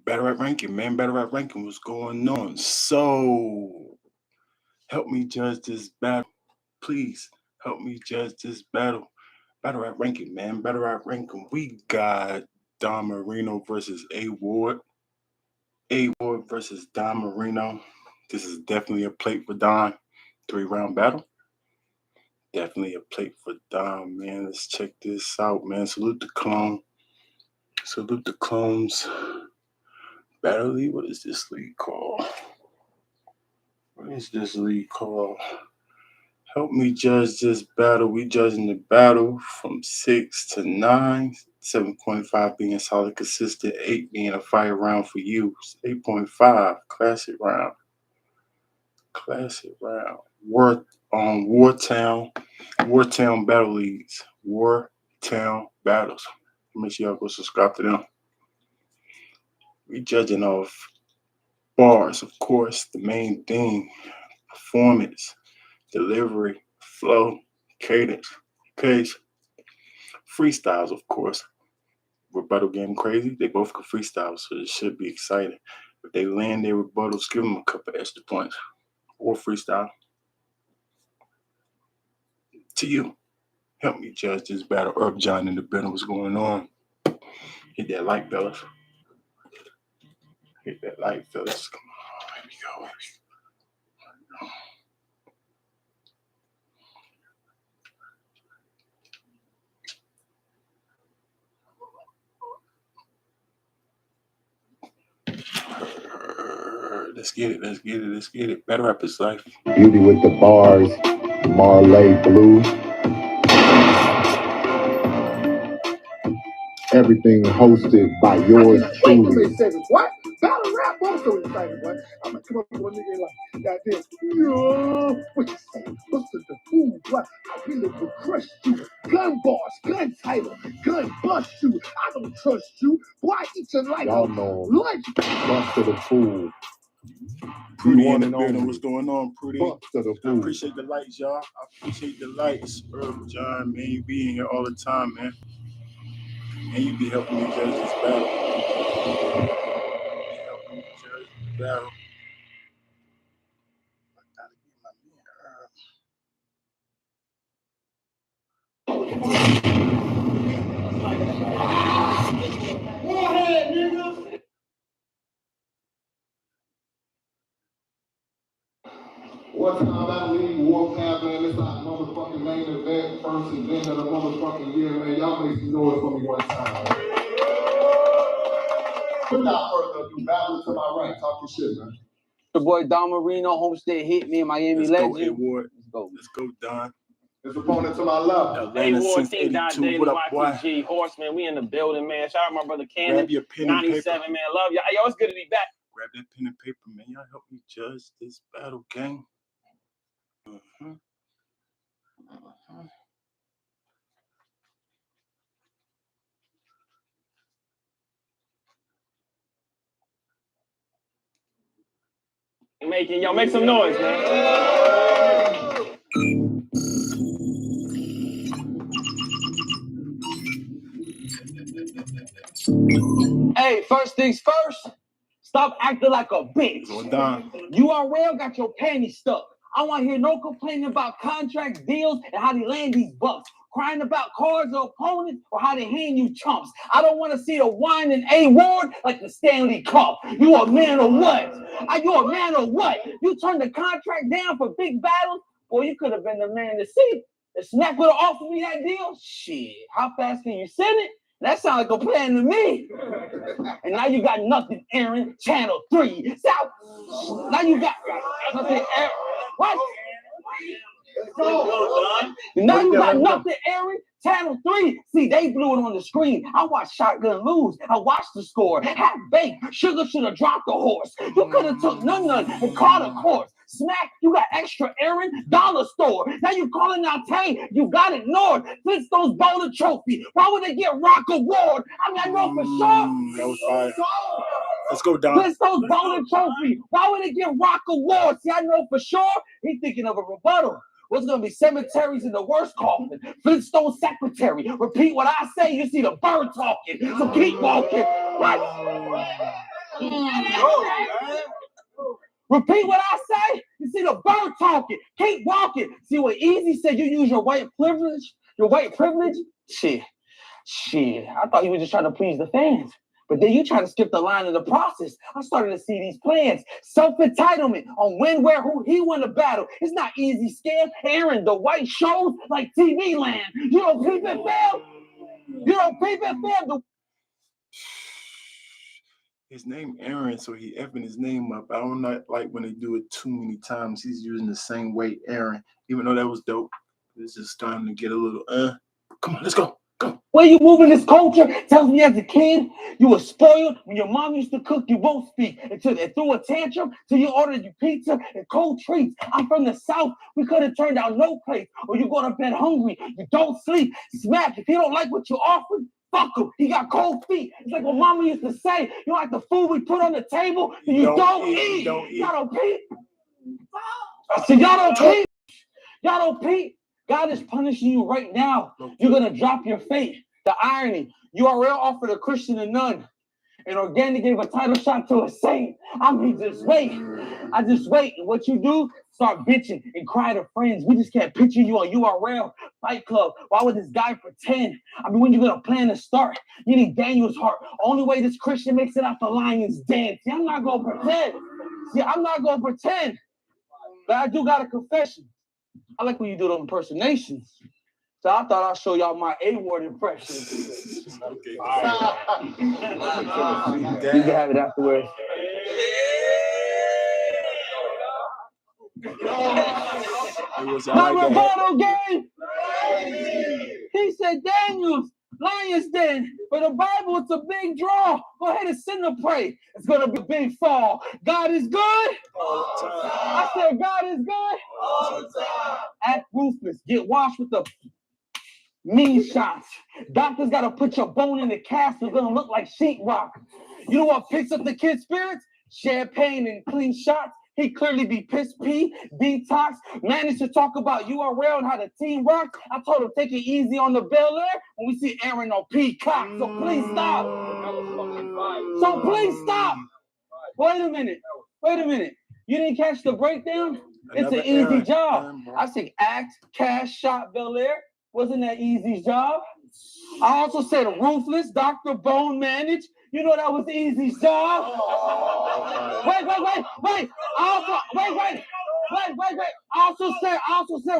Better at ranking, man. Better at ranking. What's going on? So, help me judge this battle. Please help me judge this battle. Better at ranking, man. Better at ranking. We got Don Marino versus A Ward. A Ward versus Don Marino. This is definitely a plate for Don. 3-round battle. Definitely a plate for Don, man. Let's check this out, man. Salute the clone. Salute the clones. Battle League. What is this league called? What is this league called? Help me judge this battle. We judging the battle from 6 to 9. 7.5 being solid consistent. 8 being a fire round for you. 8.5 classic round. Classic round. Wartown battle leagues. Wartown battles. Make sure y'all go subscribe to them. We judging off bars, of course, the main thing. Performance, delivery, flow, cadence, pace, freestyles, of course. Rebuttal game crazy. They both can freestyle, so it should be exciting. If they land their rebuttals, give them a couple extra points or freestyle. To you, help me judge this battle. Herb John in the building. What's going on? Hit that like, fellas. Hit that like, fellas. Come on, here we go. Here we go. Let's get it. Better rap his life. Beauty with the bars, Marley Blue. Everything hosted by yours truly. What? Battle rap? I'm so excited, boy. I'm gonna come up with one nigga like, goddamn, yo, what you say? What's the food? What? I really will crush you. Gun bars, gun title, gun bust you. I don't trust you. Boy, I eat your life. Y'all know lunch. Buster the Fool. Prudy in the building. What's going on, Prudy? Buster the I Fool. appreciate the lights, y'all. I appreciate the lights. Herb John, man, you be in here all the time, man. And you be helping me judge this battle. I gotta get my man. Go ahead, nigga. What time that league Warpath, man? It's our motherfucking main event, first event of the motherfucking year, man. Y'all make some noise for me one time. Without further ado, battle to my right. Talk your shit, man. The boy Don Marino, Homestead hit me, Miami Legend. Let's go, A-Ward. Let's go, Don. His opponent to my left. A-Ward, Team Dot Daily, YTG, Horseman. We in the building, man. Shout out my brother Cannon. Grab your pen 97, and paper. man. Love y'all. Yo, it's good to be back. Grab that pen and paper, man. Y'all help me judge this battle, gang. Make some noise, man. Hey, first things first, stop acting like a bitch. URL got your panties stuck. I want to hear no complaining about contracts, deals, and how they land these bucks. Crying about cards or opponents or how they hand you chumps. I don't want to see the wine in A-Ward like the Stanley Cup. You a man or what? Are you a man or what? You turned the contract down for big battles? Boy, you could have been the man to see. If Snack would have offered me that deal, shit, how fast can you send it? That sounds like a plan to me. And now you got nothing, Aaron. Channel 3. So, now you got nothing, Aaron. What? Now you got nothing, Aaron. Channel 3. See, they blew it on the screen. I watched Shotgun lose. I watched the score. Half baked. Sugar should have dropped the horse. You could have took none and caught a course. Smack, you got extra Aaron, dollar store. Now you calling out Tay, you got ignored. Flintstones Bowler Trophy. Why would they get Rock Award? I mean, I know for sure. That was fire. Let's go, Don. Flintstones Bowler Trophy. Why would they get Rock Award? See, I know for sure. He's thinking of a rebuttal. What's going to be cemeteries in the worst coffin? Flintstone secretary. Repeat what I say, you see the bird talking. So keep walking. Right? Repeat what I say. You see the bird talking. Keep walking. See what Easy said. You use your white privilege. Your white privilege. Shit. I thought you were just trying to please the fans. But then you try to skip the line of the process. I started to see these plans. Self-entitlement on when, where, who he won the battle. It's not easy scam. Aaron, the white shows like TV land. You don't peep it, fam? You don't peep it, fam? His name Aaron, so he effing his name up. I don't like when they do it too many times. He's using the same way, Aaron. Even though that was dope, it's just starting to get a little, come on, let's go. Go. Where you moving this culture tells me as a kid, you were spoiled. When your mom used to cook, you won't speak until they threw a tantrum, till you ordered you pizza and cold treats. I'm from the South. We could have turned out no place. Or you go to bed hungry. You don't sleep. Smack. If he don't like what you offered, fuck him. He got cold feet. It's like what mama used to say. You like the food we put on the table, you don't eat. Y'all don't peep. I said, y'all don't peep. Y'all don't peep. God is punishing you right now. You're going to drop your faith. The irony. URL offered a Christian a nun. And Organic gave a title shot to a saint. I mean, just wait. I just wait. And what you do, start bitching and cry to friends. We just can't picture you on URL, Fight Club. Why would this guy pretend? I mean, when you going to plan to start? You need Daniel's heart. Only way this Christian makes it out the lion's den. See, I'm not going to pretend. But I do got a confession. I like when you do the impersonations. So I thought I'd show y'all my A-word impression. Okay. You can have it afterwards. My rebuttal game. He said, Daniels, Lions Den. For the Bible, it's a big draw. Go ahead and send the pray. It's going to be a big fall. God is good. I said, God is good. All the time. Act ruthless. Get washed with the mean shots. Doctors got to put your bone in the cast. It's going to look like sheetrock. You know what picks up the kid's spirits? Champagne and clean shots. He clearly be piss pee, detox, managed to talk about URL and how the team rocks. I told him take it easy on the Bel Air when we see Aaron on Peacock. So please stop. Wait a minute. You didn't catch the breakdown? It's an easy job. I said act, cash, shot, Bel Air. Wasn't that easy job? I also said ruthless, Dr. Bone manage. You know that was easy job. Wait. I also said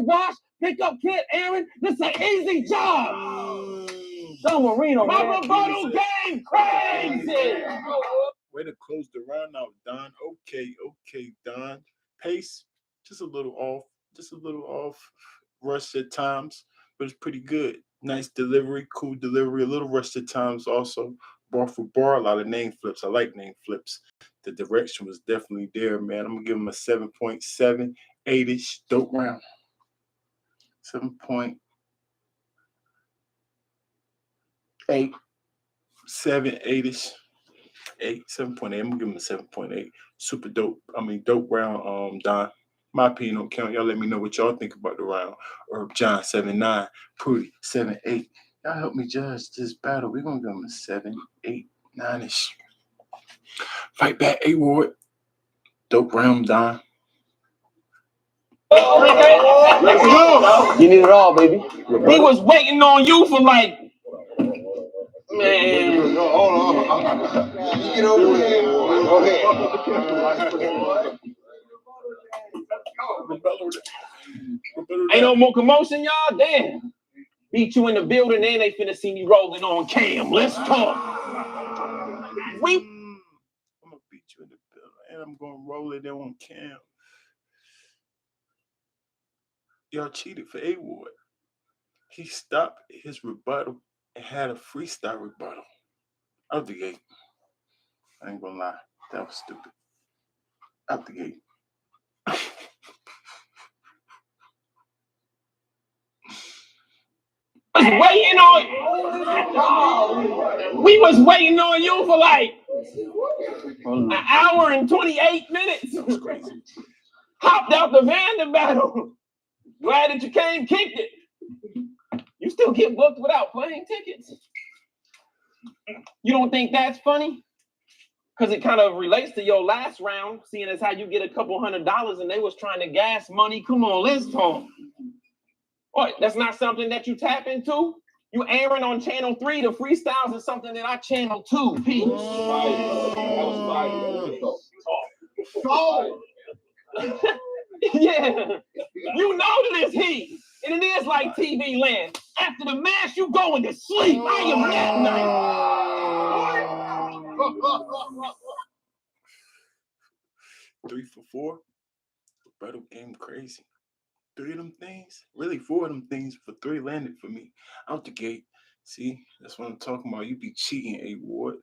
wash, pick up kid, Aaron. This is an easy job. Don Marino, my rebuttal game crazy. Way to close the round out, Don. Okay, Don. Pace, just a little off. Rush at times, but it's pretty good. Nice delivery, cool delivery, a little rush at times also. Bar for bar, a lot of name flips. I like name flips. The direction was definitely there, man. I'm going to give him a 7.7, 8-ish. Dope round. 7.8, 7, 8-ish. 7.8. I'm going to give him a 7.8. Super dope. Dope round, Don. My opinion don't count. Y'all let me know what y'all think about the round. Herb John, 7.9. Prudy, 7.8. Y'all help me judge this battle. We're going to give him a 7, 8, 9-ish. Fight back, A-Ward. Dope round, Don. Let's go. You need it all, baby. He was waiting on you for like, man. No, hold on. You get over here. Go ahead. Ain't no more commotion, y'all. Damn. Beat you in the building, and they finna see me rolling on cam. Let's talk. I'm gonna beat you in the building, and I'm gonna roll it on cam. Y'all cheated for A-Ward. He stopped his rebuttal and had a freestyle rebuttal out the gate. I ain't gonna lie, that was stupid. Out the gate. We was waiting on you for like an hour and 28 minutes. That was crazy. Hopped out the van to battle. Glad that you came, kicked it. You still get booked without plane tickets? You don't think that's funny? Because it kind of relates to your last round, seeing as how you get a couple $100 and they was trying to gas money. Come on, let's talk. What? That's not something that you tap into? You airing on channel 3, the freestyles is something that I channel 2. Peace. That was fire. Yeah. You know that it's heat. And it is like TV land. After the mash, you going to sleep. I am that night. 3 for 4. Battle game crazy. 3 of them things, really 4 of them things for 3 landed for me out the gate. See, that's what I'm talking about. You be cheating, A Ward.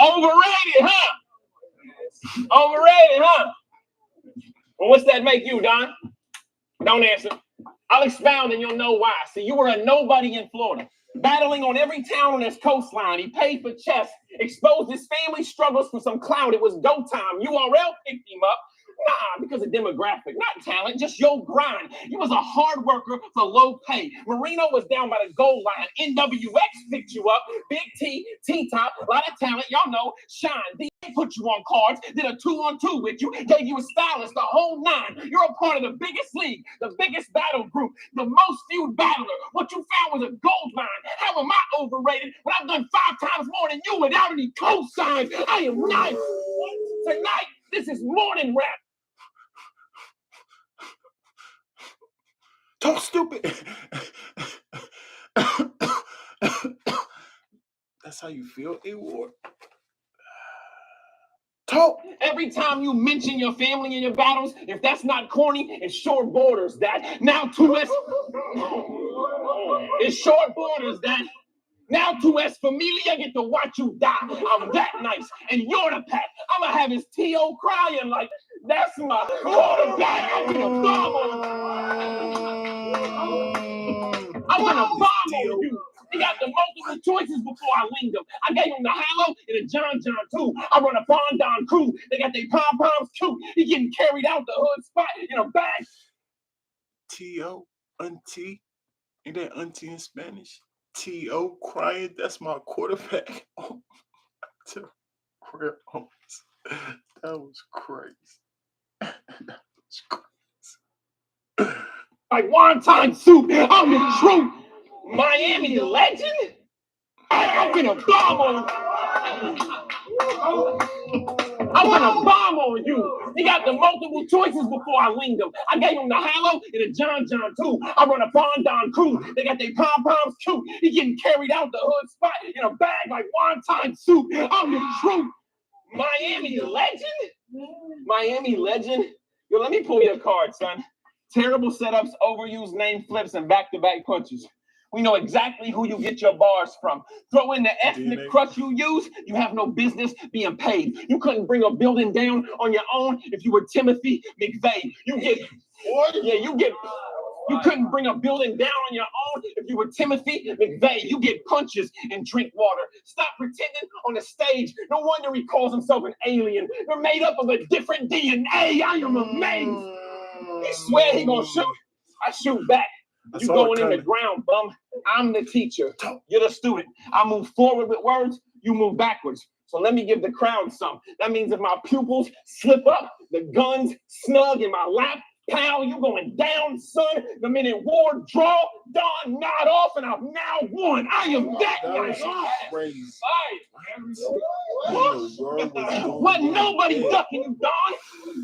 Overrated, huh? Overrated, huh? Well, what's that make you, Don? Don't answer. I'll expound and you'll know why. See, you were a nobody in Florida, battling on every town on his coastline. He paid for chess, exposed his family struggles for some clout. It was go time. URL picked him up. Nah, because of demographic, not talent, just your grind. You was a hard worker for low pay. Marino was down by the goal line. NWX picked you up. Big T, T-Top, a lot of talent. Y'all know, Shine. They put you on cards, did a 2-on-2 with you, gave you a stylist, the whole 9. You're a part of the biggest league, the biggest battle group, the most viewed battler. What you found was a gold mine. How am I overrated when I've done 5 times more than you without any cosigns? I am nice. Tonight, this is morning rap. Talk stupid. That's how you feel, A Ward? Talk. Every time you mention your family in your battles, if that's not corny, it's short borders, that. Now 2S. It's short borders, that. Now 2S Familia get to watch you die. I'm that nice. And you're the pack. I'ma have his T.O. crying like, that's my quarterback. I'm gonna bomb on you. He got the multiple choices before I linked him. I gave him the Hallow and the John too. I run a Bondon crew. They got their pom-poms too. He getting carried out the hood spot in a bag. T.O. Auntie. Ain't that auntie in Spanish? T.O. crying. That's my quarterback. Oh, that was crazy. That was crazy. Like wonton soup. I'm the truth. Miami legend? I'm gonna bomb on you. He got the multiple choices before I linked him. I gave him the Hallow and the John too. I run a Bondon crew. They got their pom-poms too. He getting carried out the hood spot in a bag like wonton soup. I'm the truth. Miami legend? Miami legend? Yo, let me pull your card, son. Terrible setups, overused name flips, and back-to-back punches. We know exactly who you get your bars from. Throw in the ethnic crutch you use, you have no business being paid. You couldn't bring a building down on your own if you were Timothy McVeigh. You couldn't bring a building down on your own if you were Timothy McVeigh. You get punches and drink water. Stop pretending on the stage. No wonder he calls himself an alien. You're made up of a different DNA. I am amazed. He swear he gonna shoot. I shoot back. You going in the ground, bum. I'm the teacher. You're the student. I move forward with words. You move backwards. So let me give the crowd some. That means if my pupils slip up, the guns snug in my lap, pal, you going down, son. The minute war draw, dawn nod off, and I've now won. I am that guy. Crazy. Wasn't nobody ducking you, Don.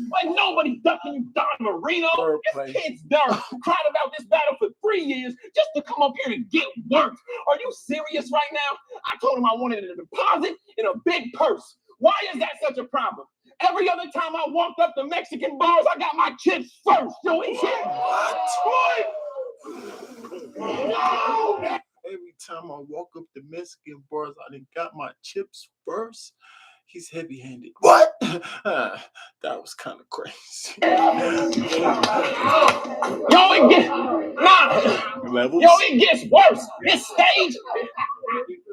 Wasn't nobody ducking you, Don Marino. This kid's done. Cried about this battle for 3 years just to come up here and get worked. Are you serious right now? I told him I wanted a deposit in a big purse. Why is that such a problem? Every other time I walked up the Mexican bars, I got my chips first. Yo, he's here. Every time I walk up the Mexican bars, I done got my chips first. He's heavy-handed. What? That was kind of crazy. It gets worse. This stage,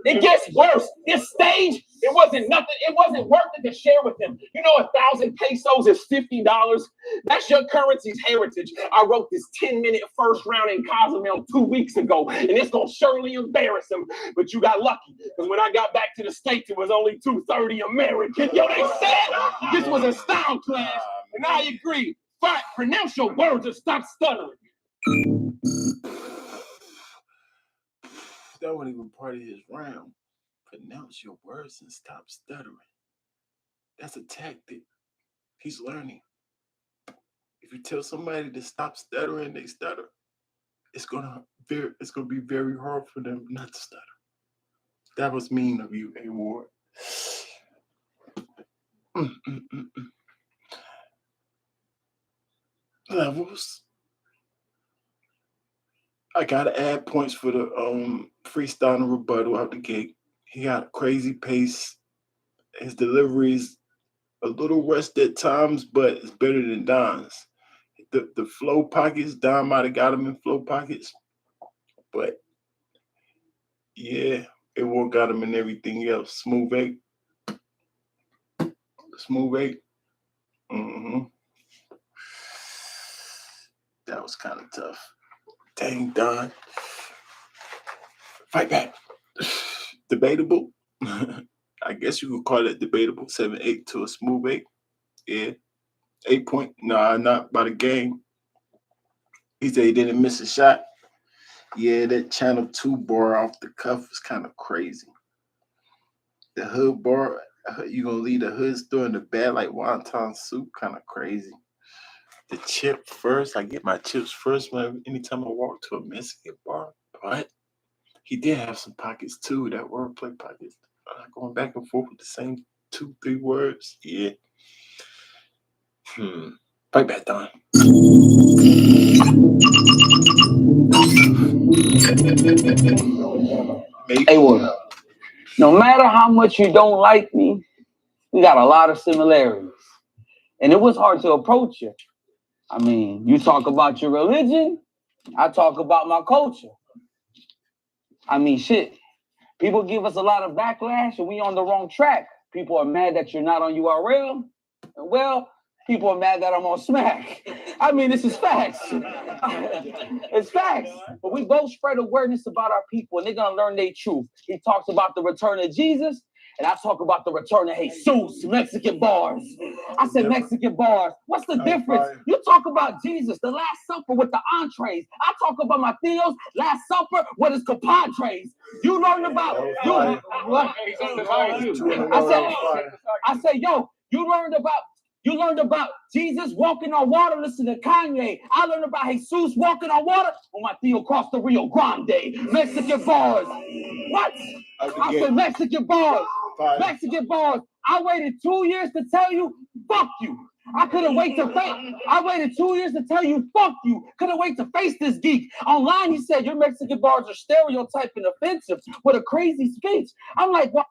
It gets worse. This stage, it wasn't nothing. It wasn't worth it to share with him. You know, 1,000 pesos is $50. That's your currency's heritage. I wrote this 10-minute first round in Cozumel 2 weeks ago, and it's gonna surely embarrass him. But you got lucky, because when I got back to the States, it was only 230 American. Yo, they said this was a style class, and I agree. But pronounce your words and stop stuttering. That wasn't even part of his round. Pronounce your words and stop stuttering. That's a tactic. He's learning. If you tell somebody to stop stuttering, they stutter. It's gonna be very hard for them not to stutter. That was mean of you, A Ward. Levels. I gotta add points for the freestyle and rebuttal out the gate. He got a crazy pace. His delivery's a little rushed at times, but it's better than Don's. The flow pockets, Don might have got him in flow pockets, but yeah, it won't got him in everything else. Smooth 8. That was kind of tough. Dang, Don. Fight back. Debatable. I guess you could call it debatable. 7-8 to a smooth 8. Yeah. 8 point. Nah, not by the game. He said he didn't miss a shot. Yeah, that channel 2 bar off the cuff was kind of crazy. The hood bar, you gonna leave the hood store in the bag like wonton soup, kind of crazy. The chip first, I get my chips first anytime I walk to a Mexican bar. But he did have some pockets too, that wordplay pockets. Going back and forth with the same 2-3 words. Yeah. Fight back, Don. Hey, well, no matter how much you don't like me, we got a lot of similarities. And it was hard to approach you. I mean, you talk about your religion, I talk about my culture. I mean, shit. People give us a lot of backlash and we on the wrong track. People are mad that you're not on URL. Well, people are mad that I'm on Smack. I mean, this is facts. It's facts. But we both spread awareness about our people and they're going to learn their truth. He talks about the return of Jesus and I talk about the return of Jesus, Mexican bars. I said Mexican bars. What's the difference? You talk about Jesus, the Last Supper with the entrees. I talk about my Theo's Last Supper with his compadres. You learn about I said, yo, you learned about Jesus walking on water. Listen to Kanye. I learned about Jesus walking on water when my Theo crossed the Rio Grande. Mexican bars. What? I said Mexican bars. Mexican bars. I waited 2 years to tell you, fuck you. I couldn't wait to face. I waited 2 years to tell you, fuck you. Couldn't wait to face this geek. Online, he said, your Mexican bars are stereotyping offensive with a crazy speech. I'm like, what?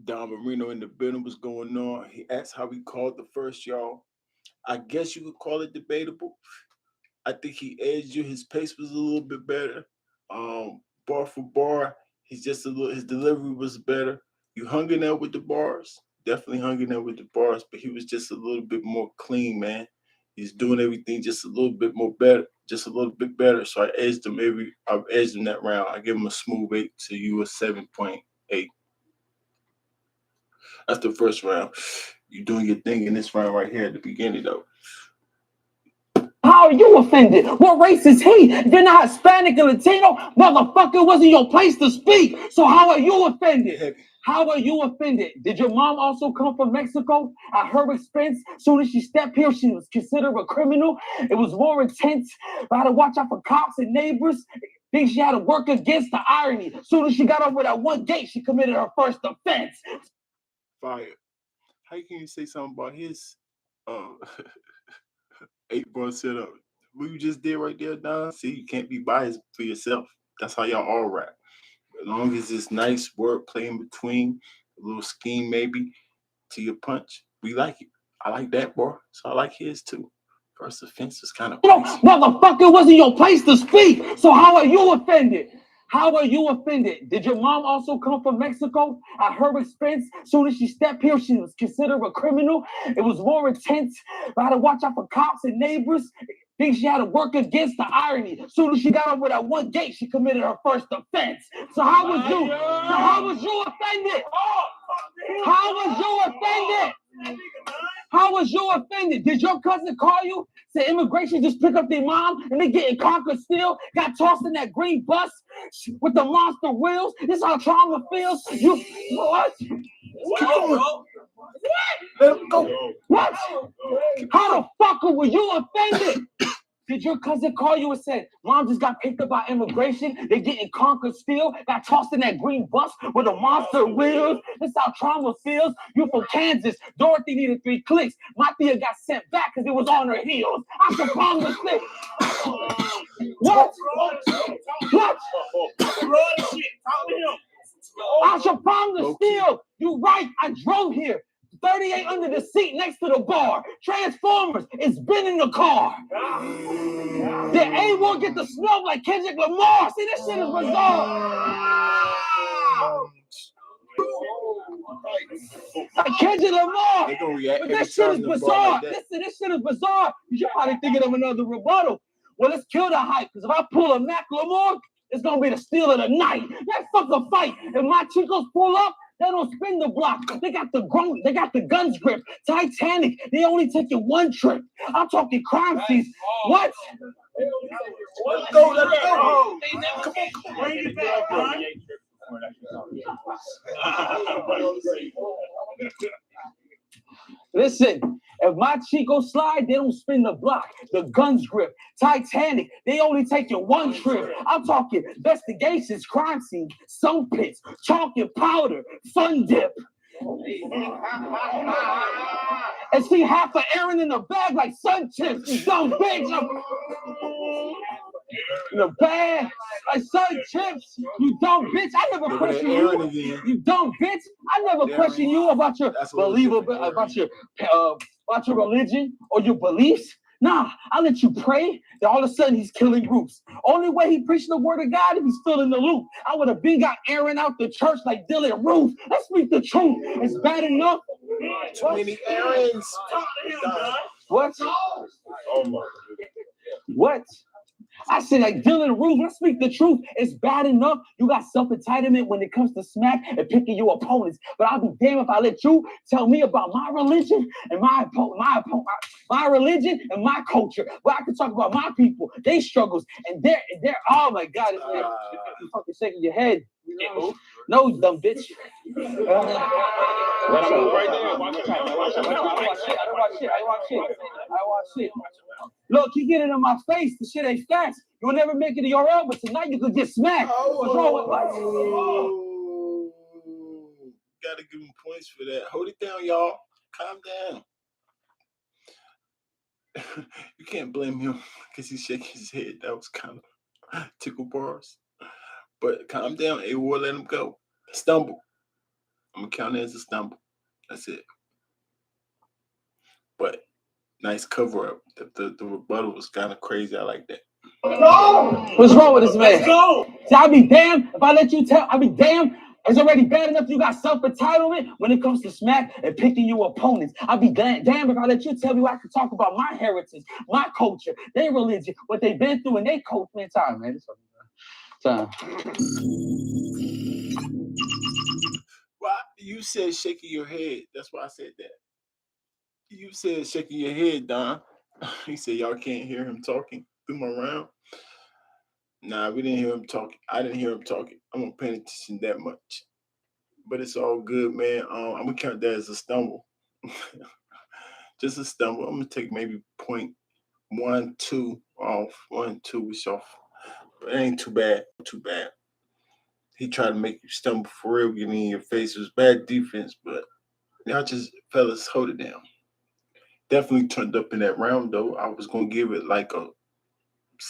Don Marino in the building was going on. He asked how he called the first, y'all. I guess you could call it debatable. I think he edged you. His pace was a little bit better. Bar for bar, his delivery was better. You hung in there with the bars. Definitely hung in there with the bars, but he was just a little bit more clean, man. He's doing everything just a little bit more better, just a little bit better. So I edged him that round. I give him a smooth 8 to you, a 7.8. That's the first round. You're doing your thing in this round right here at the beginning, though. How are you offended? What race is he? You're not Hispanic or Latino? Motherfucker, wasn't your place to speak. So how are you offended? How are you offended? Did your mom also come from Mexico? At her expense, soon as she stepped here, she was considered a criminal. It was more intense. I had to watch out for cops and neighbors. Think she had to work against the irony. Soon as she got over that one gate, she committed her first offense. Fire. How can you say something about his 8-bar setup? What you just did right there, Don? See, you can't be biased for yourself. That's how y'all all rap. As long as it's nice wordplay in between, a little scheme maybe to your punch, we like it. I like that bar, so I like his too. First offense was kind of crazy. Motherfucker, wasn't your place to speak. So how are you offended? How are you offended? Did your mom also come from Mexico at her expense? Soon as she stepped here, she was considered a criminal. It was more intense. I had to watch out for cops and neighbors. Think she had to work against the irony. Soon as she got over that one gate, she committed her first offense. So how was you? So how was you offended? How was you offended? How was you offended? Did your cousin call you? Say immigration just pick up their mom and they getting conquered still? Got tossed in that green bus with the monster wheels? This how trauma feels? You what? Let him go. What? How the fuck were you offended? Did your cousin call you and said, Mom just got picked up by immigration? They getting conquered still? Got tossed in that green bus with the monster wheels? This how trauma feels? You from Kansas. Dorothy needed 3 clicks. My Thea got sent back because it was on her heels. I should palm the stick. What? What? I should palm the steel. You right. I drove here. 38 under the seat next to the bar. Transformers. It's been in the car. The A won't get the smell like Kendrick Lamar. See, this shit is bizarre. Like Kendrick Lamar. But this shit is bizarre. This shit is bizarre. You're probably thinking of another rebuttal. Well, let's kill the hype. Because if I pull a Mac Lamar, it's going to be the steal of the night. Let's fuck a fight. If my Chicos pull up, they don't spin the block. They got the guns grip. Titanic, they only taking 1 trip. I'm talking crime scenes. What? Let's go. Let him go. Come on. Bring it back, bro. Listen, if my Chico slide, they don't spin the block. The guns grip. Titanic, they only taking 1 trip. I'm talking investigations, crime scenes, sunk pits, chalk and powder, fun dip. And see half an Aaron in the bag like sun chips. You dumb bitch. In the bag like sun chips. You dumb bitch. I never question you. You dumb bitch. I never question you about your about your religion or your beliefs. Nah, I let you pray. Then all of a sudden he's killing groups. Only way he preached the word of God if he's still in the loop. I would have been got Aaron out the church like Dylan Roof. Let's speak the truth. It's bad enough. Too many errands. What? Oh my. What? I said, like Dylan Roof, let's speak the truth. It's bad enough you got self-entitlement when it comes to smack and picking your opponents. But I'll be damned if I let you tell me about my religion and my religion and my culture. Where I can talk about my people, they struggles, and they're oh my God, you're fucking shaking your head. No, you dumb bitch. Right there. I watch shit. Look, you get it in my face. The shit ain't facts. You'll never make it to your own, but tonight you could get smacked. What's wrong with life? Gotta give him points for that. Hold it down, y'all. Calm down. You can't blame him because he's shaking his head. That was kind of tickle bars. But calm down. A war, let him go. Stumble. I'm gonna count it as a stumble. That's it. But nice cover up. The rebuttal was kind of crazy. I like that. What's wrong with this man? Let's go. See, I'll be damned if I let you tell. I'll be damned. It's already bad enough you got self-entitlement when it comes to smack and picking your opponents. I'll be damned if I let you tell me I can talk about my heritage, my culture, their religion, what they've been through in their culture. Man, time, man. It's time. Why? You said shaking your head. That's why I said that. You said shaking your head, Don. He said y'all can't hear him talking through my round. Nah, we didn't hear him talking. I didn't hear him talking. I'm not paying attention that much. But it's all good, man. I'm gonna count that as a stumble. Just a stumble. I'm gonna take maybe 0.12 off. 1, 2 was off. But it ain't too bad. Too bad. He tried to make you stumble for real, getting in your face. It was bad defense, but y'all just fellas hold it down. Definitely turned up in that round though. I was gonna give it like a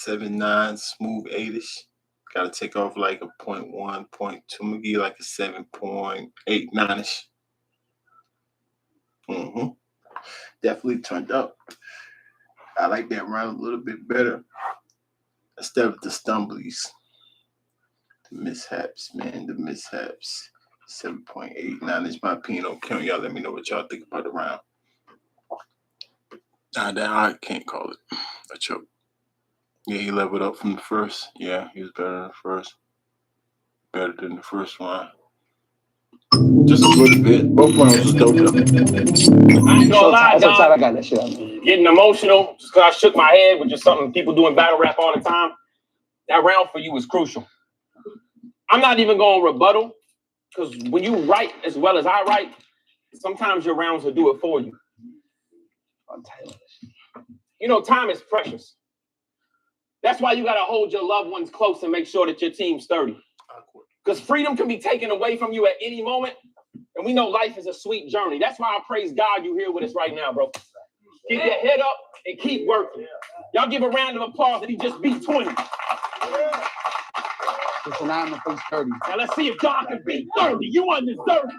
7.9, smooth 8ish. Gotta take off like a 0.1, 0.2. I'm gonna give you like a 7.89ish. Definitely turned up. I like that round a little bit better instead of the stumblies. The mishaps, man. The mishaps. 7.89 is my Pino count. Y'all let me know what y'all think about the round. I can't call it a choke. Yeah, he leveled up from the first. Yeah, he was better than the first. Better than the first one. Just a little bit. Both rounds was dope though. I ain't gonna lie, Don. I got that shit. Getting emotional just because I shook my head with just something people do in battle rap all the time. That round for you was crucial. I'm not even going to rebuttal because when you write as well as I write, sometimes your rounds will do it for you. You know, time is precious. That's why you got to hold your loved ones close and make sure that your team's sturdy. Because freedom can be taken away from you at any moment. And we know life is a sweet journey. That's why I praise God you're here with us right now, bro. Keep your head up and keep working. Y'all give a round of applause that he just beat 20. Listen, I'm a face 30. Now let's see if Don can beat 30. You undeserving.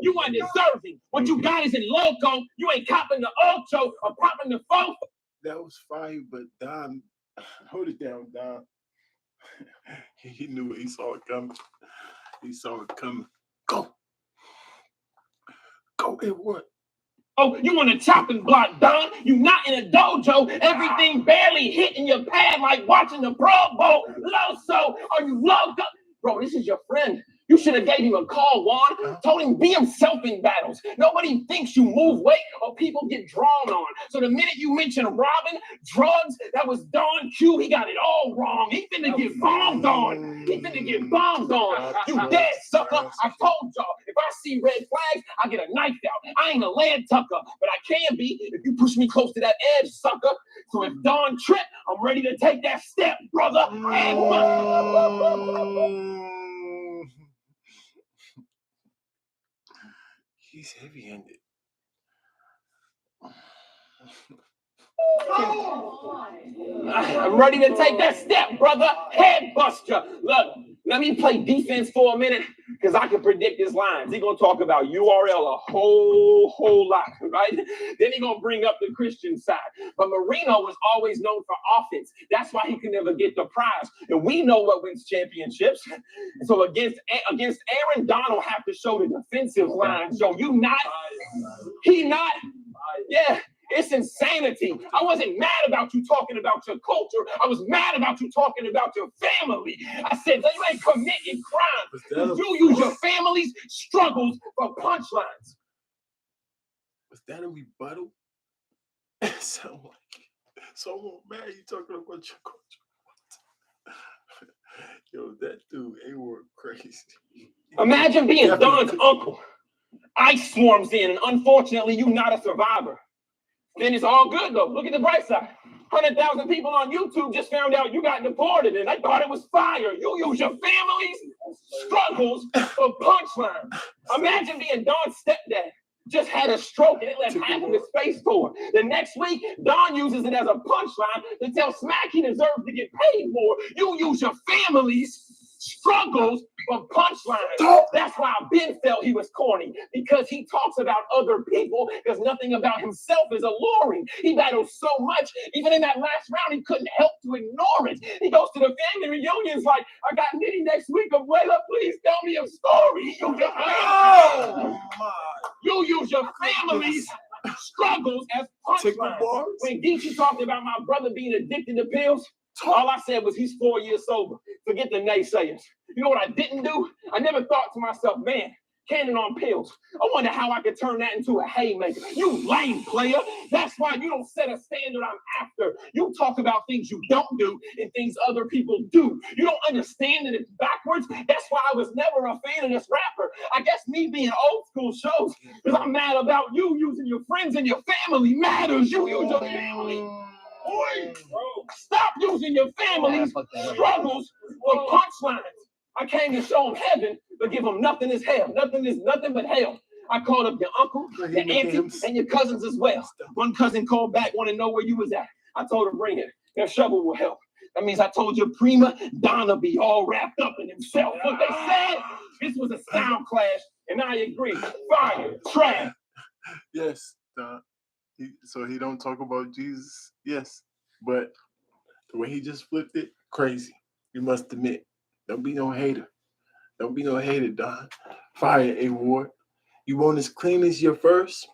You undeserving. What you got is in loco. You ain't copping the ocho or popping the phone. That was fire, but Don, hold it down, Don. He knew it. He saw it coming. He saw it coming. Go. Go and what? Oh, you on the chopping block, Don? You not in a dojo. Everything barely hitting your pad like watching the Pro Bowl. Loso, are you loco? Bro, this is your friend. You should have gave him a call, Juan. Told him be himself in battles. Nobody thinks you move weight or people get drawn on. So the minute you mention robbing, drugs, that was Don Q. He got it all wrong. He finna get bombed on. He finna get bombed on. You dead, sucker. I told y'all, if I see red flags, I get a knife out. I ain't a land tucker, but I can be if you push me close to that edge, sucker. So if Don trip, I'm ready to take that step, brother. He's heavy-handed. I'm ready to take that step, brother. Head buster. Look, let me play defense for a minute because I can predict his lines. He's going to talk about URL a whole lot, right? Then he's going to bring up the Christian side. But Marino was always known for offense. That's why he could never get the prize. And we know what wins championships. So against Aaron, Don will have to show the defensive line. So you not, he not, yeah. It's insanity. I wasn't mad about you talking about your culture. I was mad about you talking about your family. I said, you ain't committing crimes. You use your family's struggles for punchlines. Was that a rebuttal? Sound like someone mad you talking about your culture. Yo, that dude ain't work crazy. Imagine being Don's uncle. Ice swarms in, and unfortunately, you're not a survivor. Then it's all good though. Look at the bright side. 100,000 people on YouTube just found out you got deported and they thought it was fire. You use your family's struggles for punchline. Imagine being Don's stepdad. Just had a stroke and it left half of his face for. The next week, Don uses it as a punchline to tell Smack he deserves to get paid more. You use your family's struggles for punchlines. That's why Ben felt he was corny, because he talks about other people because nothing about himself is alluring. He battles so much, even in that last round, he couldn't help to ignore it. He goes to the family reunions like, I got Nitty next week, Abuela, please tell me a story. You use your family's struggles as punchlines. When Geechee talked about my brother being addicted to pills, all I said was he's 4 years sober. Forget the naysayers. You know what I didn't do? I never thought to myself, man, Cannon on pills. I wonder how I could turn that into a haymaker. You lame player. That's why you don't set a standard I'm after. You talk about things you don't do and things other people do. You don't understand that it's backwards. That's why I was never a fan of this rapper. I guess me being old school shows because I'm mad about you using your friends and your family matters. You use your family. Boy, stop using your family's struggles for punchlines. I came to show them heaven, but give them nothing is hell. Nothing is nothing but hell. I called up your uncle, your auntie, and your cousins as well. One cousin called back, want to know where you was at. I told her, bring it. Your shovel will help. That means I told your prima, Donna be all wrapped up in himself. What they said, this was a sound clash, and I agree. Fire, trash. Yes, so he don't talk about Jesus. Yes, but the way he just flipped it, crazy. You must admit. Don't be no hater. Don't be no hater, Don. Fire A Ward. You want as clean as your first,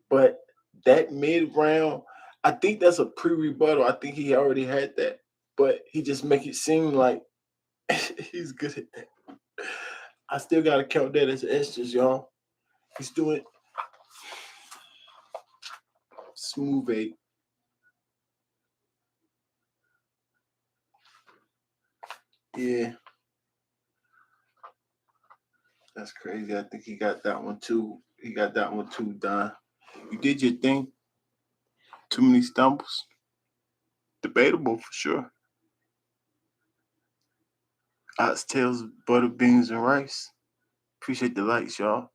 but that mid round, I think that's a pre-rebuttal. I think he already had that, but he just make it seem like he's good at that. I still gotta count that as extras, y'all. He's doing smooth 8. Yeah, that's crazy. I think he got that one too. He got that one too, Don. You did your thing. Too many stumbles. Debatable for sure. Oxtails, butter beans, and rice. Appreciate the likes, y'all.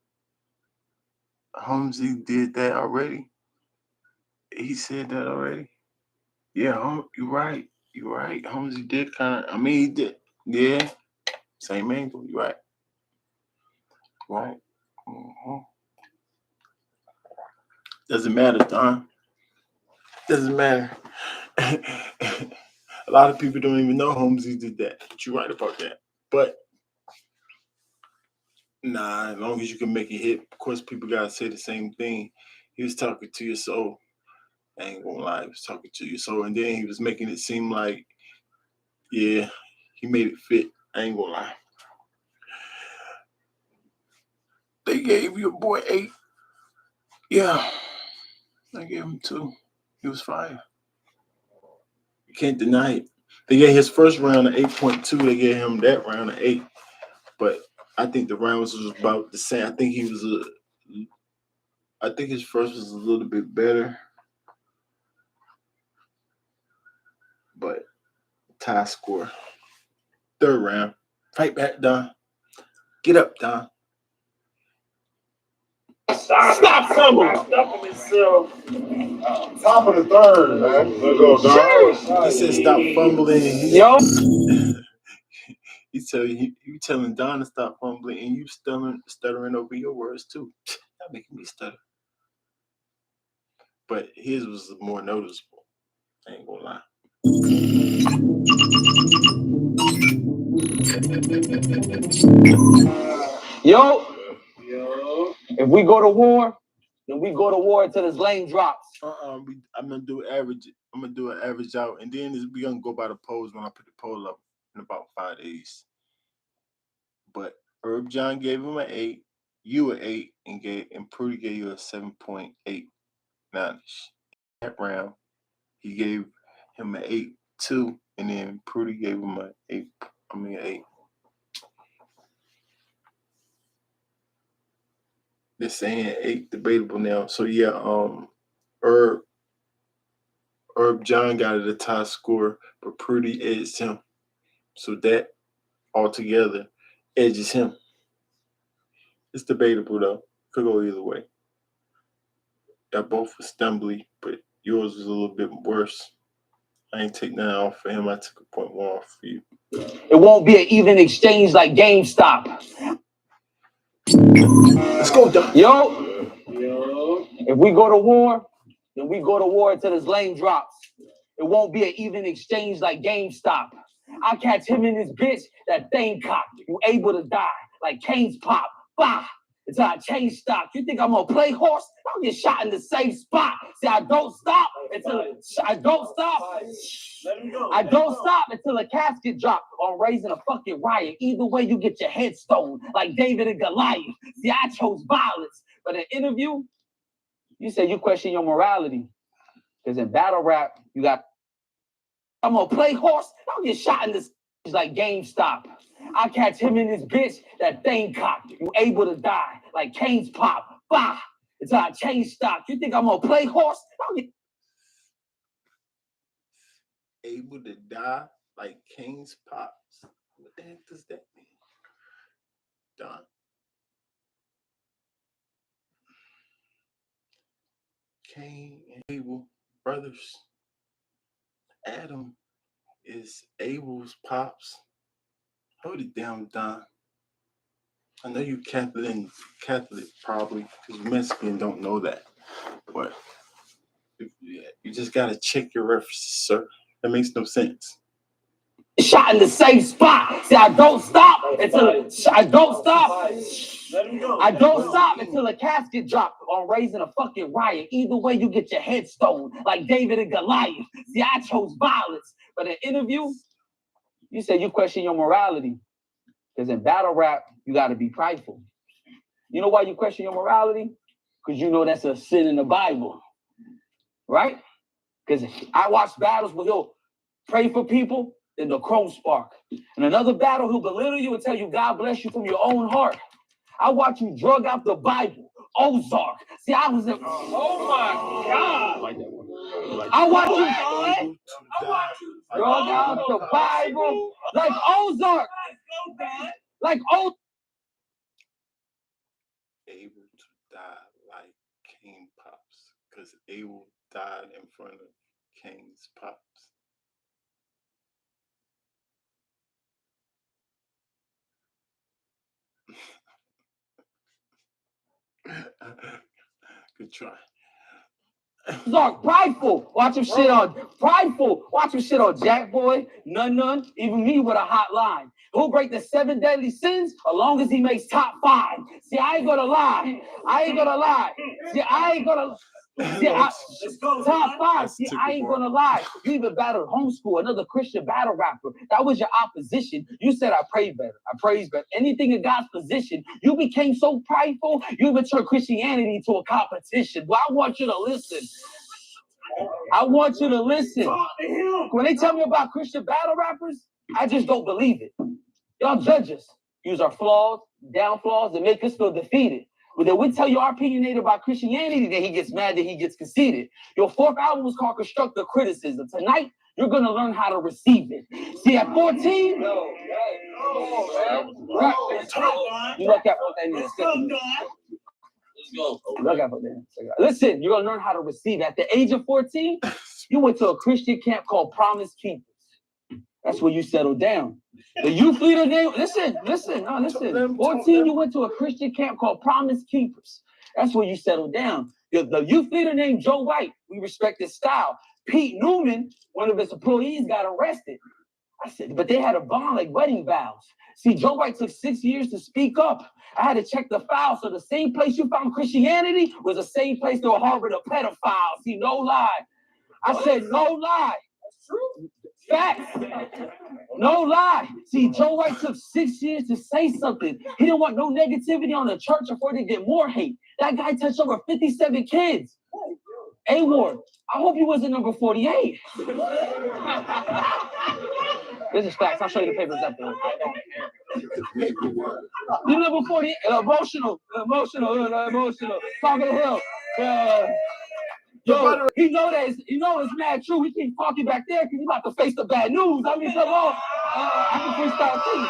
Holmesy did that already. He said that already. Yeah, you're right. You're right. Holmesy did kind of. I mean, he did. Yeah, same angle. You're right. Right. Mm-hmm. Doesn't matter, Don. Doesn't matter. A lot of people don't even know Holmesy did that. But you're right about that. But nah, as long as you can make it hit, of course, people gotta say the same thing. He was talking to your soul. I ain't gonna lie, he was talking to your soul, and then he was making it seem like, yeah, he made it fit. I ain't gonna lie. They gave your boy 8. Yeah, I gave him 2. He was fire. You can't deny it. They gave his first round an 8.2. They gave him that round an 8. But I think the rounds was about the same. I think his first was a little bit better. But tie score. Third round. Fight back, Don. Get up, Don. Stop fumbling. Top of the third, man. Let's go, Don. He said stop fumbling. Yo. You telling Don to stop fumbling, and you stuttering over your words too. That making me stutter. But his was more noticeable. I ain't gonna lie. Yo, if we go to war, then we go to war until this lane drops. I'm gonna do average. I'm gonna do an average out, and then we gonna go by the polls when I put the poll up in about 5 days. But Herb John gave him an 8, you an 8, and Prudy gave you a 7.8. That round, he gave him an 8 too, and then Prudy gave him an 8. I mean 8. They're saying 8 debatable now. So yeah, Herb John got it a tie score, but Prudy edged him. So that altogether edges him. It's debatable though. Could go either way. Y'all both were stumbly, but yours was a little bit worse. I ain't take nothing off for him. I took a 0.1 off for you. It won't be an even exchange like GameStop. Let's go, Doc. Yo, if we go to war, then we go to war until this lane drops. It won't be an even exchange like GameStop. I catch him in this bitch, that thing cocked. You able to die like Kane's pop. Bah! Until I change stock. You think I'm gonna play horse? I'll get shot in the same spot. See, I don't stop until I don't stop until a casket drop on raising a fucking riot. Either way, you get your head stoned like David and Goliath. See, I chose violence. But in an interview, you said you question your morality. Because in battle rap, you got, I'm gonna play horse, I'll get shot in this like GameStop. I catch him in this bitch, that thing cocked. You able to die like Kane's pop. Bah! Until I change stock. You think I'm gonna play horse? I'll get able to die like Kane's pops. What the heck does that mean? Don. Cain and Abel, brothers. Adam is Abel's pops. Hold it down, Don. I know you Catholic probably, because Mexican don't know that. But you just gotta check your references, sir. That makes no sense. Shot in the same spot. See, I don't stop until I don't stop. I don't stop until a casket drop on raising a fucking riot. Either way, you get your head stoned like David and Goliath. See, I chose violence. But in an interview, you said you question your morality. Because in battle rap, you got to be prideful. You know why you question your morality? Because you know that's a sin in the Bible. Right? Because I watch battles where he'll pray for people, then the crows spark. In another battle, he'll belittle you and tell you God bless you from your own heart. I watch you drug out the Bible. Ozark. See, I was in. Oh my God. I like that one. I watch you drug out the Bible like Ozark. Like Ozark. Able to die like King Pops. Because Abel died in front of King's Pops. Good try. Zark, prideful. Watch him shit on prideful. Watch him shit on Jack Boy, None, even me with a hot line. He'll break the 7 deadly sins as long as he makes top 5. See, I ain't gonna lie. See, I ain't gonna. See, top 5. See, I ain't gonna lie. You even battled Homeschool, another Christian battle rapper. That was your opposition. You said I pray better. I praise better. Anything in God's position. You became so prideful. You even turned Christianity to a competition. Well, I want you to listen. I want you to listen. When they tell me about Christian battle rappers, I just don't believe it. Y'all judge us. Use our flaws, down flaws, and make us feel defeated. But then we tell you our opinionated about Christianity, then he gets mad, that he gets conceited. Your 4th album was called Constructive Criticism. Tonight, you're going to learn how to receive it. See, at 14, you look at what that is. Listen, you're going to learn how to receive it. At the age of 14, you went to a Christian camp called Promise Keepers. That's where you settled down. The youth leader name, listen. 14, you went to a Christian camp called Promise Keepers. That's where you settled down. The youth leader named Joe White, we respect his style. Pete Newman, one of his employees, got arrested. I said, but they had a bond like wedding vows. See, Joe White took 6 years to speak up. I had to check the file. So the same place you found Christianity was the same place they harbored a pedophile. See, no lie. I said, no lie. That's true. Facts. No lie. See, Joe White took 6 years to say something. He didn't want no negativity on the church before they get more hate. That guy touched over 57 kids. A-Ward, I hope you wasn't number 48. This is facts. I'll show you the papers up there. You number 48. Emotional. Talking to him. Yo, he know it's mad true. He keep talking back there because he's about to face the bad news. I mean, come on. I can freestyle too.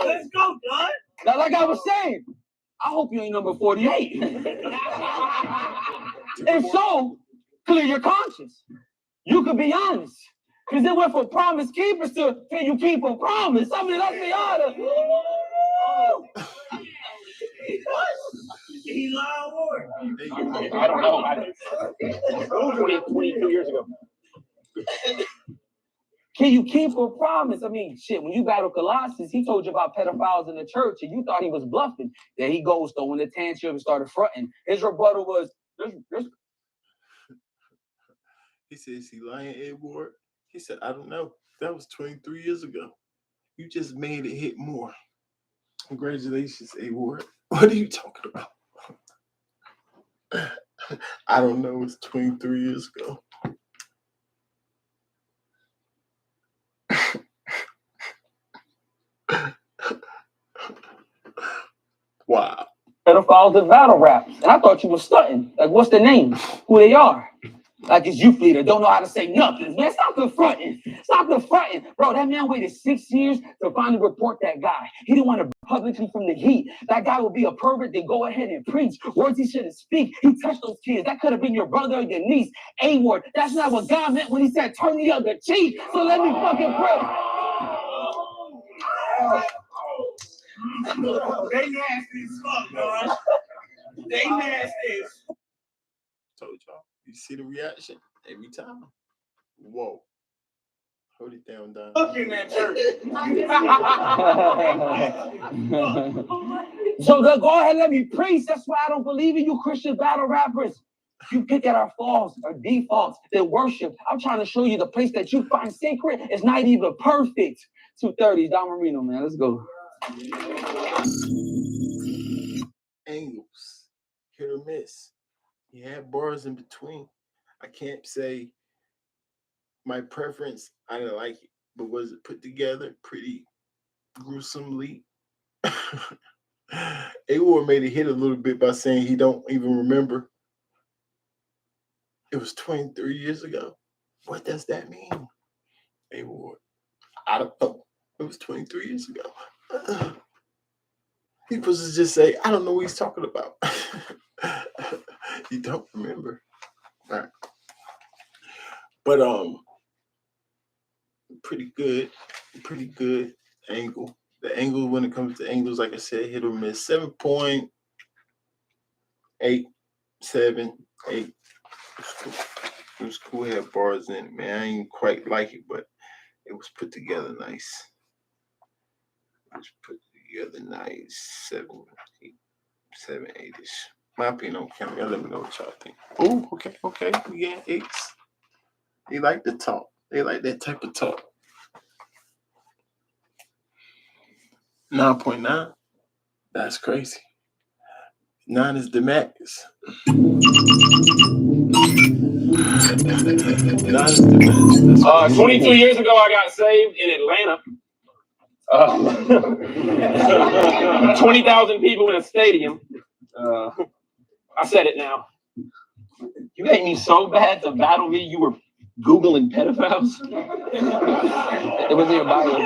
Let's go, Don. Now, like I was saying, I hope you ain't number 48. If so, clear your conscience. You could be honest. Because it went from Promise Keepers to can you keep a promise? I mean, let's be honest. He lied word. I don't know. 22 years ago. Can you keep a promise? I mean, shit, when you battled Colossus, he told you about pedophiles in the church and you thought he was bluffing. Then he goes throwing the tantrum and started fronting. His rebuttal was, He said, is he lying, Edward? He said, I don't know. That was 23 years ago. You just made it hit more. Congratulations, Edward. What are you talking about? I don't know. It's 23 years ago. Wow. pedophiles in battle rap. And I thought you were stunting. Like, what's the name? Who they are? Like his youth leader, don't know how to say nothing. Man, stop confronting. Bro, that man waited 6 years to finally report that guy. He didn't want to publicly from the heat. That guy would be a pervert, then go ahead and preach. Words he shouldn't speak. He touched those kids. That could have been your brother or your niece. A-word. That's not what God meant when he said turn the other cheek. So let me fucking pray. They nasty as fuck, dog. They nasty. Told y'all. You see the reaction every time. Whoa. Hold it down, Don. Look in that church. So go ahead and let me preach. That's why I don't believe in you Christian battle rappers. You pick at our flaws, our defaults, their worship. I'm trying to show you the place that you find sacred is not even perfect. 230, Don Marino, man. Let's go. Angles, hit or miss. You had bars in between. I can't say my preference, I didn't like it, but was it put together pretty gruesomely? A-Ward made it hit a little bit by saying he don't even remember. It was 23 years ago. What does that mean? A-Ward, I don't know. It was 23 years ago. He supposed to just say, I don't know what he's talking about. You don't remember. All right. But pretty good angle. The angle when it comes to angles, like I said, hit or miss. 7.8, 7, 8. It was cool. It had bars in it, man. I ain't quite like it, but it was put together nice. It was put together nice. 7, 8-ish. My opinion on camera. Let me know what y'all think. Oh, okay. We getting 8s. They like the talk. They like that type of talk. 9.9. That's crazy. 9 is the max. 9 is the max. 22 years ago, I got saved in Atlanta. 20,000 people in a stadium. I said it now. You hate me so bad to battle me, you were Googling pedophiles? It was in your bio.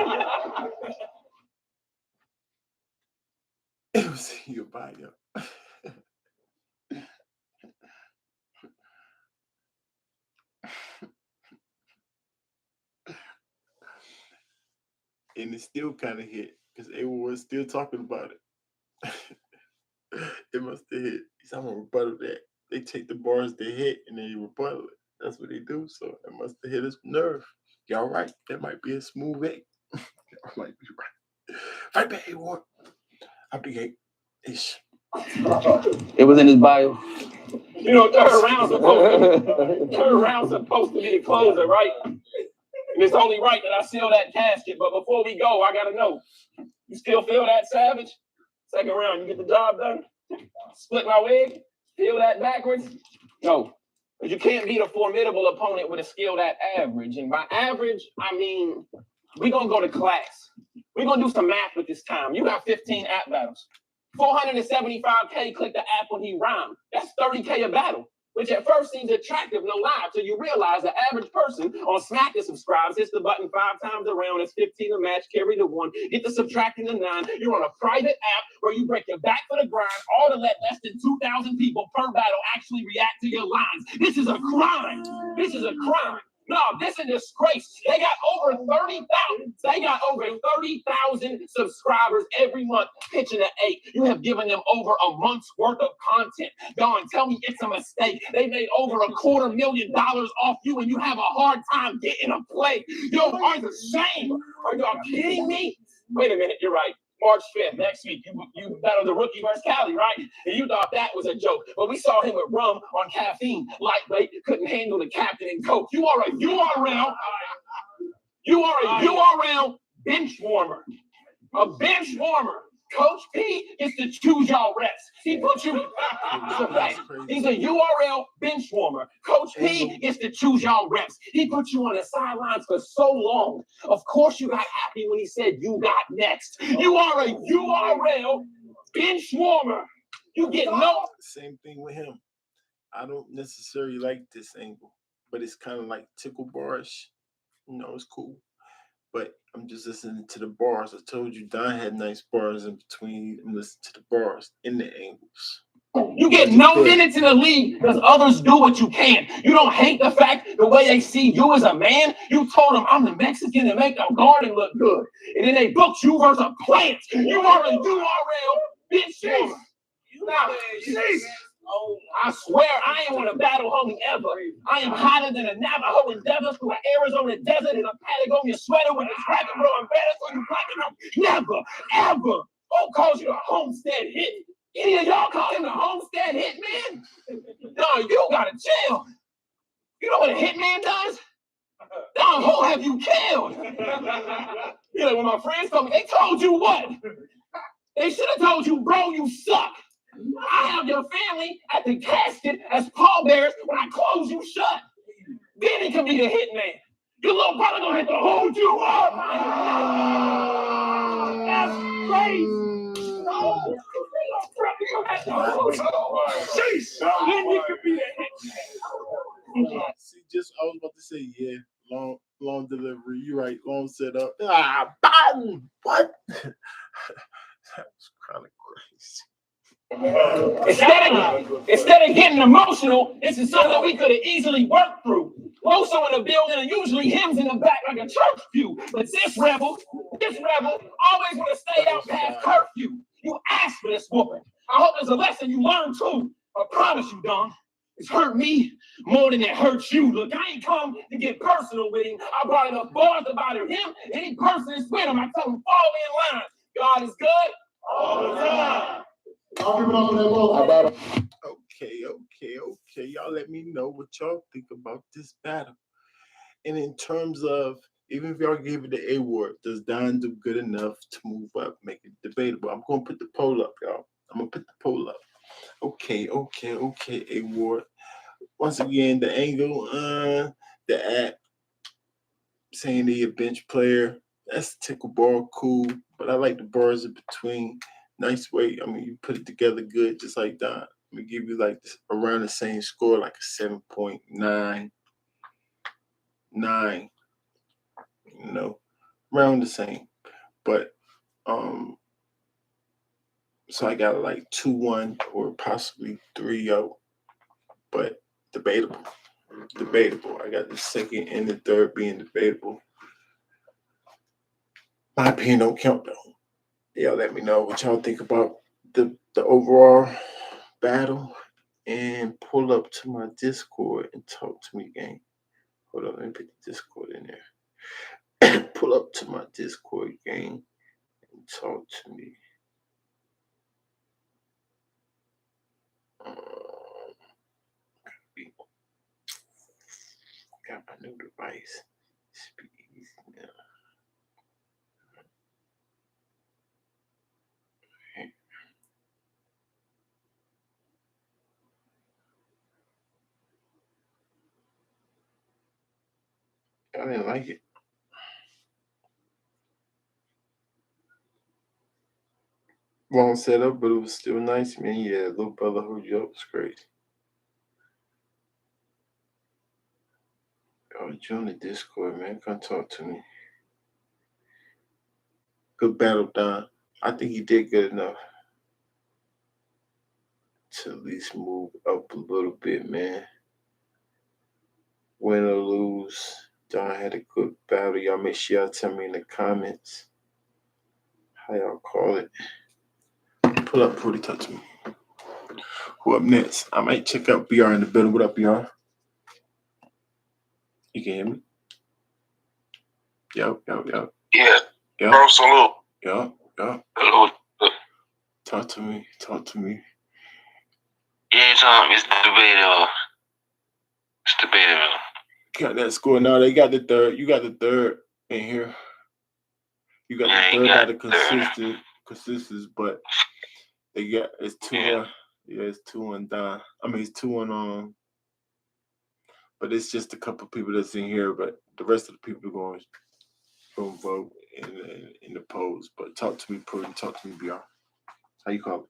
It was in your bio. And it still kind of hit because everyone was still talking about it. It must have hit. I'm gonna rebuttal that. They take the bars they hit and then you rebuttal it. That's what they do. So it must have hit his nerve. Y'all right. That might be a smooth 8. Y'all might be right. Fight back, A-Ward. I'll be 8-ish. It was in his bio. You know, third round's supposed to be the closer, right? And it's only right that I seal that casket. But before we go, I gotta know, you still feel that, Savage? Second round, you get the job done? Split my wig? Feel that backwards? No. Because you can't beat a formidable opponent with a skill that average. And by average, I mean, we're going to go to class. We're going to do some math with this time. You got 15 app battles. 475K click the app when he rhymed. That's 30K a battle, which at first seems attractive, no lie, till you realize the average person on Smack that subscribes hits the button 5 times around. It's 15 a match, carry the 1, get the subtracting the 9. You're on a private app where you break your back for the grind, all to let less than 2,000 people per battle actually react to your lines. This is a crime. This is a crime. No, this is a disgrace. They got over 30,000. They got over 30,000 subscribers every month pitching an 8. You have given them over a month's worth of content. Don, tell me it's a mistake. They made over $250,000 off you, and you have a hard time getting a play. Yo, are the same? Are y'all kidding me? Wait a minute, you're right. March 5th, next week, you battled the rookie versus Cali, right? And you thought that was a joke. But we saw him with rum on caffeine, lightweight, couldn't handle the captain and coach. You are a URL. You are a URL bench warmer. A bench warmer. Coach P is to choose y'all reps. He put you. He's a URL bench warmer. Coach P is to choose y'all reps. He put you on the sidelines for so long. Of course, you got happy when he said you got next. You are a URL bench warmer. You get no. Same thing with him. I don't necessarily like this angle, but it's kind of like tickle bars. You know, it's cool. But I'm just listening to the bars. I told you Don had nice bars in between. I'm listening to the bars in the angles. You get no minutes in the league because others do what you can. You don't hate the fact the way they see you as a man. You told them I'm the Mexican that make our garden look good. And then they booked you versus a plant. You are a URL bitch. Now, I swear I ain't want to battle homie ever. I am hotter than a Navajo endeavor through an Arizona desert in a Patagonia sweater with this rapping bro. I'm better so you blacking up. Never, ever. Who calls you a homestead hit? Any of y'all call him the homestead hit, man? No, you gotta chill. You know what a hitman does? Don, who have you killed? You know, when my friends told me, they told you what? They should have told you, bro, you suck. I have your family at the casket as pallbearers when I close you shut. Then he can be the hitman. Your little brother gonna have to hold you up. That's crazy. No. Sheesh. Then you can be the hitman. See, just I was about to say, yeah, long delivery. You right, long setup. Boom! What? That was kind of crazy. Instead of getting emotional, this is something we could have easily worked through. Rosso in the building and usually hymns in the back like a church pew. But this rebel always want to stay out past curfew. You asked for this whooping. I hope there's a lesson you learn too. I promise you, Don. It's hurt me more than it hurts you. Look, I ain't come to get personal with him. I brought enough bars about him. Any person is with him. I tell him, fall in line. God is good all the time. Okay. Y'all let me know what y'all think about this battle. And in terms of, even if y'all give it the award, does Don do good enough to move up, make it debatable? I'm going to put the poll up, y'all. I'm going to put the poll up. Okay, award. Once again, the angle, the app saying they a bench player, that's tickle ball, cool. But I like the bars in between. Nice way. I mean, you put it together good, just like Don. Let me give you like this, around the same score, like a 7.99. You know, around the same. But so I got like 2-1 or possibly 3-0. But debatable. I got the second and the third being debatable. My opinion don't count though. Y'all let me know what y'all think about the overall battle, and pull up to my Discord and talk to me, gang. Hold on, let me put the Discord in there. Pull up to my Discord, gang, and talk to me. Got my new device. Speak easy now. I didn't like it. Long setup, but it was still nice, man. Yeah, little brother hold you up was great. Oh, join the Discord, man. Come talk to me. Good battle, Don. I think he did good enough to at least move up a little bit, man. Win or lose, Don had a good battle. Y'all make sure y'all tell me in the comments how y'all call it. Pull up, Prudy, touch me. Who up next? I might check out BR in the building. What up, BR? You can hear me? Yo. Yeah. Yo. Bro, salute. Yo. Hello. Talk to me. Yeah, Tom, it's debatable. Got that score now. They got the third. You got the third in here. You got the third by the consistence, but they got it's 2-1. Yeah, it's 2-1 Don. I mean, it's 2-1 but it's just a couple people that's in here. But the rest of the people are going to vote in the polls. But talk to me, Prudy. Talk to me, BR. How you call it?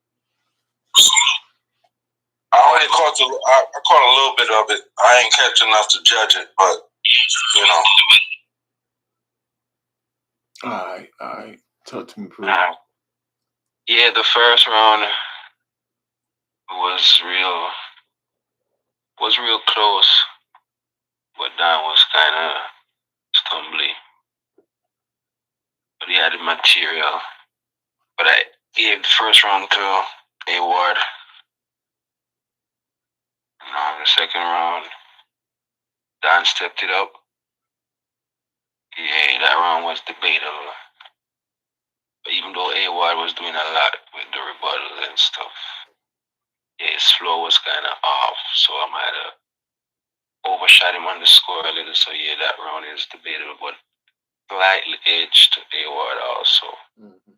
I only caught I caught a little bit of it. I ain't catch enough to judge it, but you know. All right. Talk to me, Prudy. Yeah, the first round was real close, but Don was kind of stumbly. But he had the material. But I gave the first round to A Ward. the second round, Don stepped it up. Yeah, that round was debatable. But even though A-Ward was doing a lot with the rebuttals and stuff, yeah, his flow was kind of off, so I might have overshot him on the score a little. So yeah, that round is debatable, but slightly edged to A-Ward also. Mm-hmm.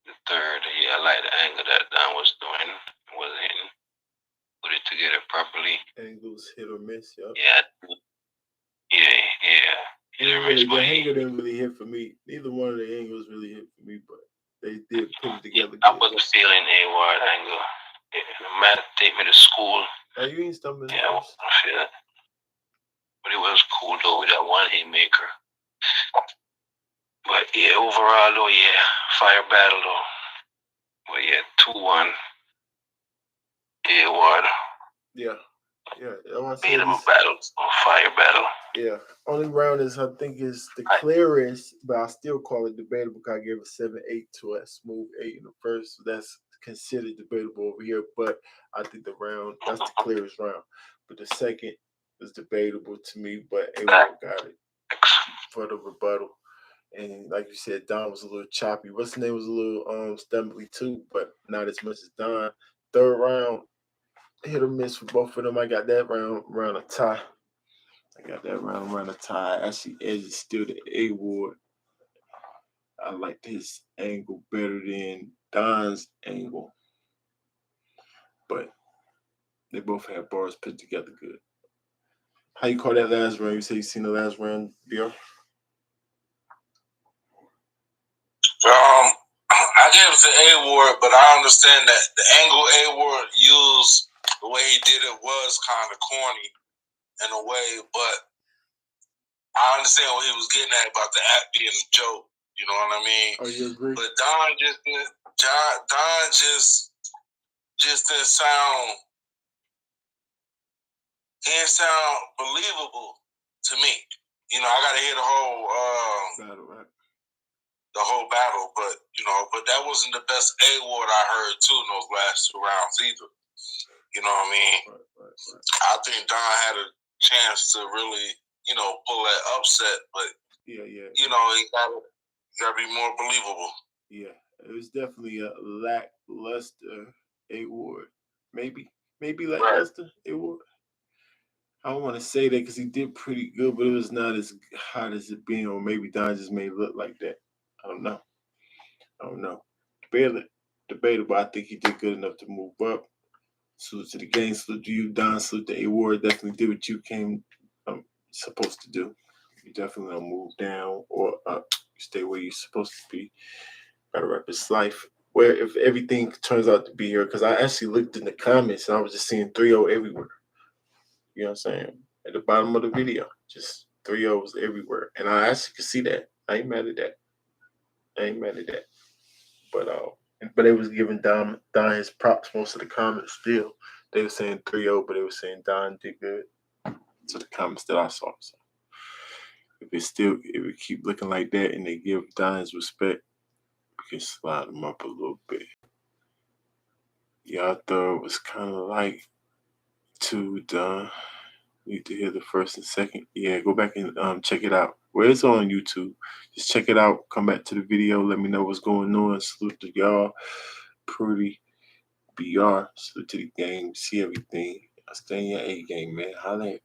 The third, yeah, I like the angle that Don was doing, was hitting, put it together properly. Angles hit or miss, yep. Yeah. The angle didn't really hit for me. Neither one of the angles really hit for me, but they did put it together. I wasn't feeling A-Ward angle. The man take me to school. Oh, you ain't stumbling. Yeah, I wasn't feeling. But it was cool though with that one haymaker. But yeah, overall though, yeah, fire battle though. But yeah, 2-1. A-Ward. Yeah. Beat him battle, fire battle. Yeah. Only round is I think is the clearest, but I still call it debatable because I gave a 7-8 to a smooth 8 in the first. So that's considered debatable over here. But I think the round that's the clearest round. But the second was debatable to me, but A-Ward got it for the rebuttal. And like you said, Don was a little choppy. What's his name was a little stumbly too, but not as much as Don. Third round, hit or miss for both of them. I got that round a tie. Actually, Edge is still the A-Ward. I liked his angle better than Don's angle. But they both had bars put together good. How you call that last round? You say you seen the last round, BR? I gave it to A-Ward, but I understand that the angle A-Ward used, the way he did it was kind of corny in a way, but I understand what he was getting at about the act being a joke. You know what I mean? Oh, you agree? But Don just didn't sound. He didn't sound believable to me. You know, I got to hear the whole battle, right? The whole battle, but that wasn't the best A-Ward I heard too in those last 2 rounds either. You know what I mean? Right. I think Don had a chance to really, pull that upset, but yeah. He gotta be more believable. Yeah, it was definitely a lackluster A-Ward. Maybe lackluster A-Ward. I don't want to say that because he did pretty good, but it was not as hot as it been, or maybe Don just made it look like that. I don't know. Debatable. I think he did good enough to move up. Salute to the game. Salute to you, Don. Salute to A-Ward. Definitely did what you came supposed to do. You definitely don't move down or up. You stay where you're supposed to be. Gotta rap his life. Where if everything turns out to be here, because I actually looked in the comments and I was just seeing 3-0 everywhere. You know what I'm saying? At the bottom of the video, just 3-0s everywhere. And I actually could see that. I ain't mad at that. But they was giving Don his props most of the comments still. They were saying 3-0, but they were saying Don did good. To the comments that I saw. So if it keep looking like that and they give Don his respect, we can slide him up a little bit. Yeah, I thought it was kind of like 2 Don. Need to hear the first and second. Yeah, go back and check it out. Well, it's on YouTube. Just check it out. Come back to the video. Let me know what's going on. Salute to y'all. Pretty BR. Salute to the game. See everything. Stay in your A game, man. Holla at